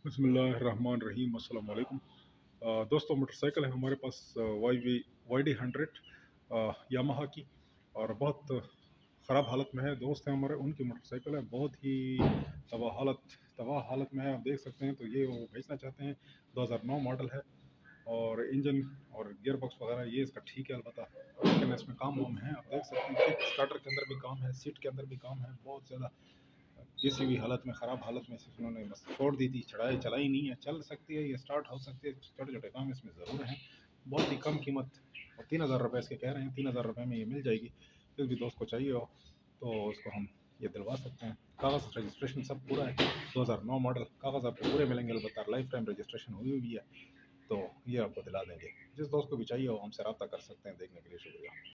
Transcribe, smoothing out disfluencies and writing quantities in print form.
बिस्मिल्लाहिर्रहमानिर्रहीम अस्सलाम वालेकुम। दोस्तों, मोटरसाइकिल है हमारे पास YD 100 यामाहा की, और बहुत ख़राब हालत में है। दोस्त हैं हमारे, उनकी मोटरसाइकिल है, बहुत ही तबाह हालत में है। आप देख सकते हैं। तो ये वो बेचना चाहते हैं। 2009 मॉडल है, और इंजन और गियर बॉक्स वगैरह ये इसका ठीक है अलबत्ता, लेकिन इसमें काम वाम है। आप देख सकते हैं कि स्टार्टर के अंदर भी काम है, सीट के अंदर भी काम है। बहुत ज़्यादा किसी भी हालत में, ख़राब हालत में सिर्फ उन्होंने बस छोड़ दी थी, चलाई नहीं है। चल सकती है, ये स्टार्ट हो सकती है, छोटे छोटे काम इसमें ज़रूर हैं। बहुत ही कम कीमत, और 3000 रुपये इसके कह रहे हैं। 3000 रुपये में ये मिल जाएगी। जिस भी दोस्त को चाहिए हो तो उसको हम ये दिलवा सकते हैं। कागज़ रजिस्ट्रेशन सब पूरा है। 2009 मॉडल, कागज़ आपको पूरे मिलेंगे, अलबत्ता लाइफ टाइम रजिस्ट्रेशन हुई हुई है। तो ये आपको दिला देंगे। जिस दोस्त को भी चाहिए हो हमसे रब्ता कर सकते हैं। देखने के लिए शुक्रिया।